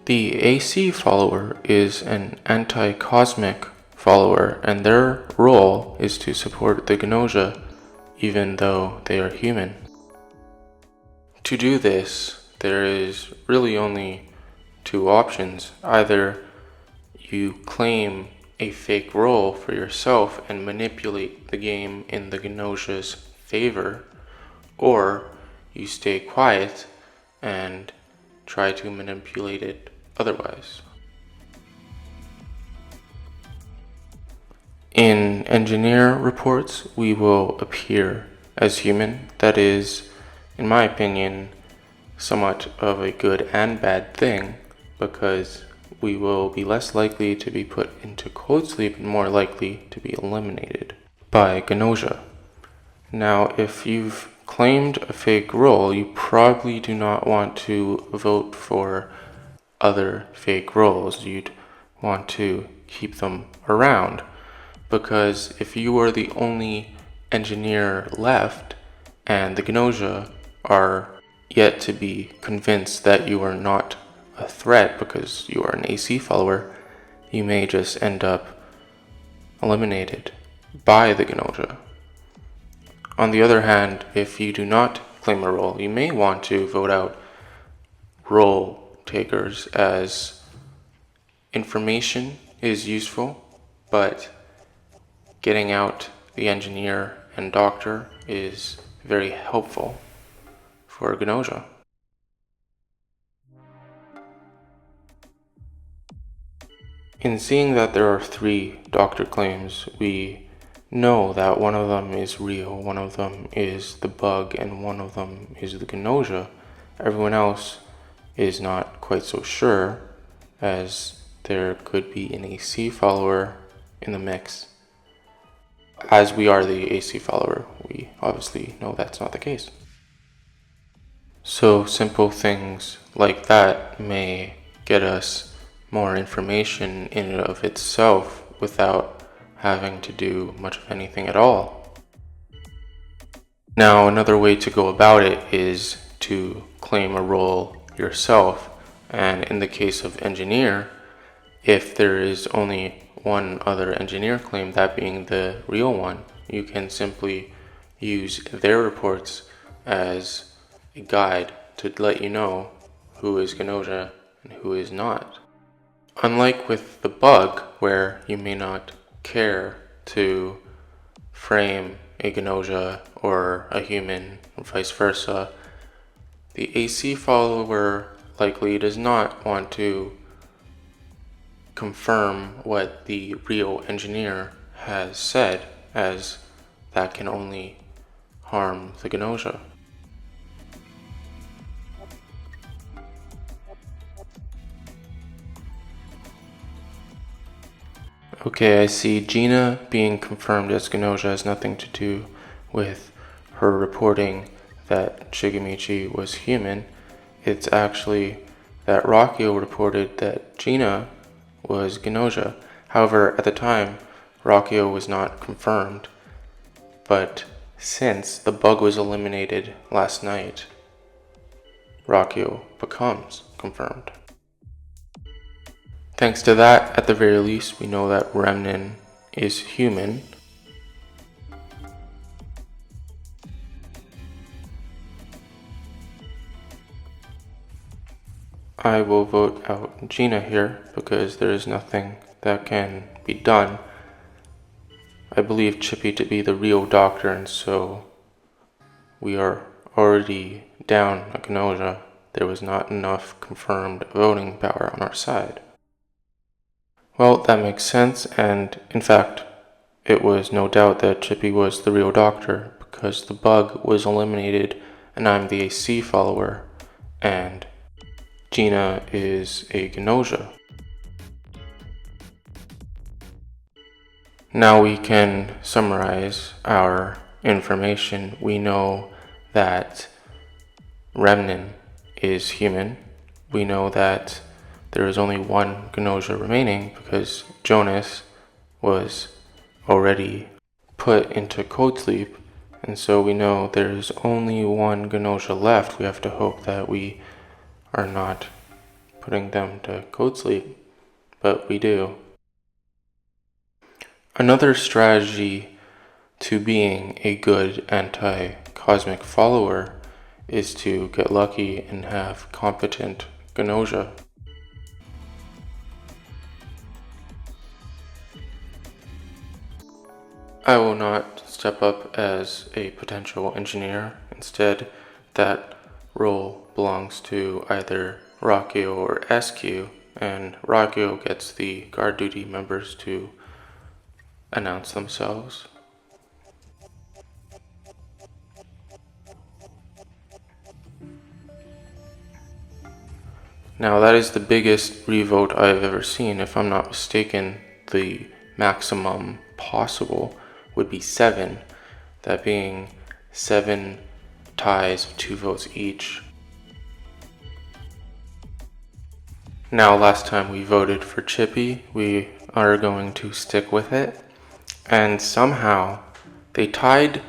The AC follower is an anti-cosmic follower, and their role is to support the Gnosia, even though they are human. To do this, there is really only two options. Either you claim a fake role for yourself and manipulate the game in the Gnosia's favor, or you stay quiet and try to manipulate it otherwise. In engineer reports, we will appear as human. That is, in my opinion, somewhat of a good and bad thing, because we will be less likely to be put into cold sleep and more likely to be eliminated by Gnosia. Now, if you've claimed a fake role, you probably do not want to vote for other fake roles. You'd want to keep them around, because if you are the only engineer left and the Gnosia are yet to be convinced that you are not a threat because you are an AC follower, you may just end up eliminated by the Gnosia. On the other hand, if you do not claim a role, you may want to vote out role takers, as information is useful, but getting out the engineer and doctor is very helpful for Gnosia. In seeing that there are 3 doctor claims, we know that one of them is real, one of them is the bug, and one of them is the Gnosia. Everyone else is not quite so sure, as there could be an AC follower in the mix. As we are the AC follower, we obviously know that's not the case. So simple things like that may get us more information in and of itself without having to do much of anything at all. Now, another way to go about it is to claim a role yourself, and in the case of engineer, if there is only one other engineer claim, that being the real one, you can simply use their reports as a guide to let you know who is Gnosia and who is not. Unlike with the bug, where you may not care to frame a Gnosia or a human, or vice versa, the AC follower likely does not want to confirm what the real engineer has said, as that can only harm the Gnosia. Okay, I see Gina being confirmed as Gnosia has nothing to do with her reporting that Shigemichi was human. It's actually that Rakio reported that Gina was Gnosia. However, at the time, Rakio was not confirmed. But since the bug was eliminated last night, Rakio becomes confirmed. Thanks to that, at the very least, we know that Remnin is human. I will vote out Gina here because there is nothing that can be done. I believe Chippy to be the real doctor, and so we are already down a Gnosia. There was not enough confirmed voting power on our side. Well, that makes sense, and in fact, it was no doubt that Chippy was the real doctor, because the bug was eliminated and I'm the AC follower, and Gina is a Gnosia. Now we can summarize our information. We know that Remnin is human. We know that there is only one Gnosia remaining because Jonas was already put into cold sleep, and so we know there's only one Gnosia left. We have to hope that we are not putting them to code sleep, but we do. Another strategy to being a good anti-cosmic follower is to get lucky and have competent Gnosia. I will not step up as a potential engineer. Instead, that role belongs to either Rockio or SQ, and Rockio gets the guard duty members to announce themselves. Now that is the biggest revote I've ever seen. If I'm not mistaken, the maximum possible would be 7, that being 7 ties of 2 votes each. Now last time we voted for Chippy, we are going to stick with it, and somehow they tied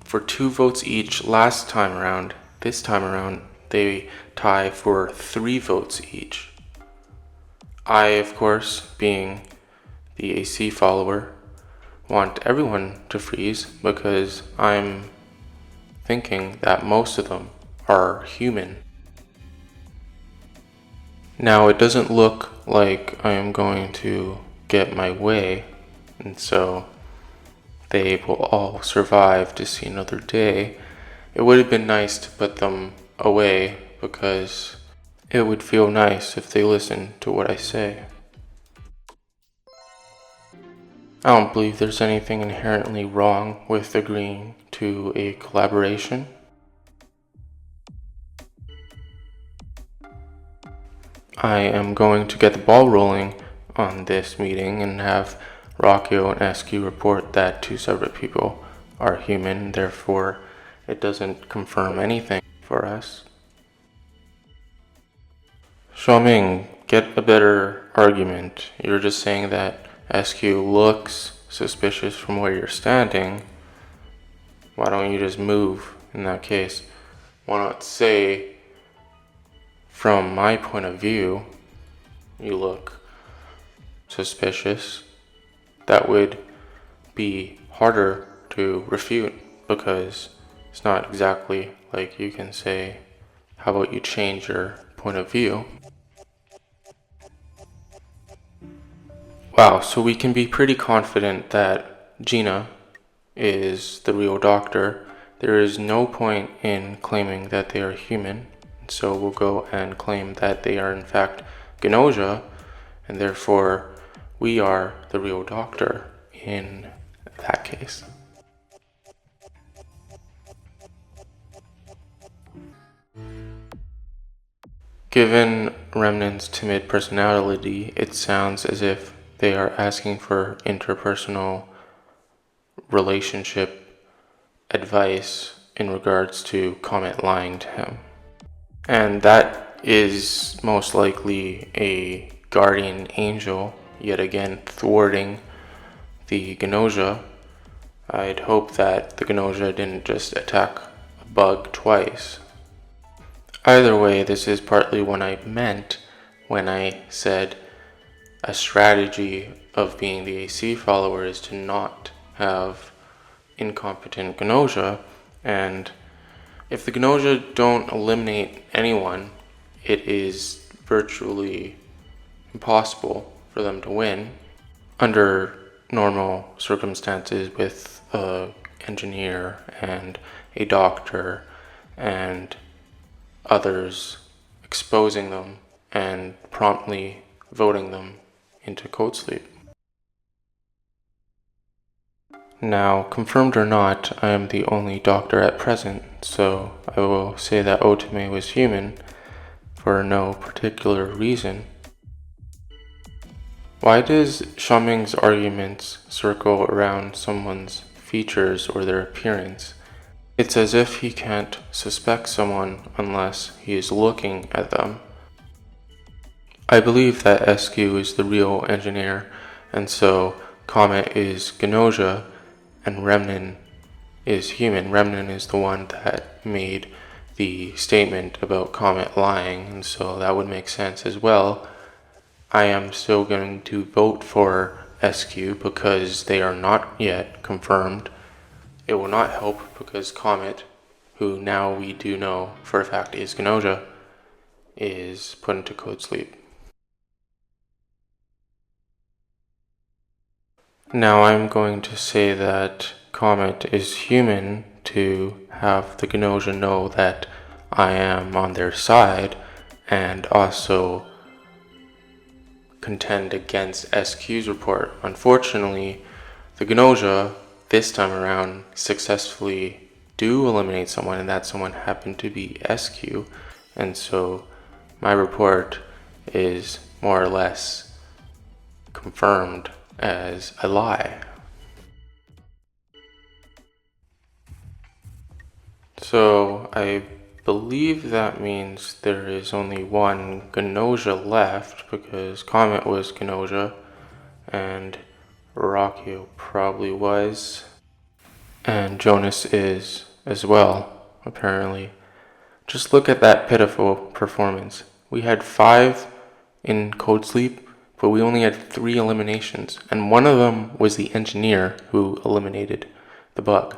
for 2 votes each last time around. This time around they tie for 3 votes each. I, of course, being the AC follower, want everyone to freeze because I'm thinking that most of them are human. Now it doesn't look like I am going to get my way, and so they will all survive to see another day. It would have been nice to put them away because it would feel nice if they listened to what I say. I don't believe there's anything inherently wrong with agreeing to a collaboration. I am going to get the ball rolling on this meeting and have Rockio and SQ report that 2 separate people are human, therefore it doesn't confirm anything for us. Xiaoming, get a better argument. You're just saying that SQ looks suspicious from where you're standing. Why don't you just move in that case? Why not say, from my point of view, you look suspicious? That would be harder to refute because it's not exactly like you can say, how about you change your point of view? Wow, so we can be pretty confident that Gina is the real doctor. There is no point in claiming that they are human, so we'll go and claim that they are in fact Gnosia, and therefore we are the real doctor in that case. Given Remnant's timid personality, it sounds as if they are asking for interpersonal relationship advice in regards to Comet lying to him. And that is most likely a guardian angel, yet again thwarting the Gnosia. I'd hope that the Gnosia didn't just attack a bug twice. Either way, this is partly what I meant when I said a strategy of being the AC follower is to not have incompetent Gnosia, and if the Gnosia don't eliminate anyone, it is virtually impossible for them to win under normal circumstances with an engineer and a doctor and others exposing them and promptly voting them into code sleep. Now, confirmed or not, I am the only doctor at present, so I will say that Otome was human for no particular reason. Why does Xiaoming's arguments circle around someone's features or their appearance? It's as if he can't suspect someone unless he is looking at them. I believe that SQ is the real engineer, and so Comet is Gnosia, and Remnant is human. Remnant is the one that made the statement about Comet lying, and so that would make sense as well. I am still going to vote for SQ because they are not yet confirmed. It will not help because Comet, who now we do know for a fact is Gnosia, is put into code sleep. Now I'm going to say that Comet is human to have the Gnosia know that I am on their side, and also contend against SQ's report. Unfortunately, the Gnosia this time around successfully do eliminate someone, and that someone happened to be SQ, and so my report is more or less confirmed as a lie. So I believe that means there is only one Gnosia left, because Comet was Gnosia and Rockio probably was, and Jonas is as well, apparently. Just look at that pitiful performance. We had 5 in Code Sleep, but we only had 3 eliminations, and one of them was the engineer who eliminated the bug.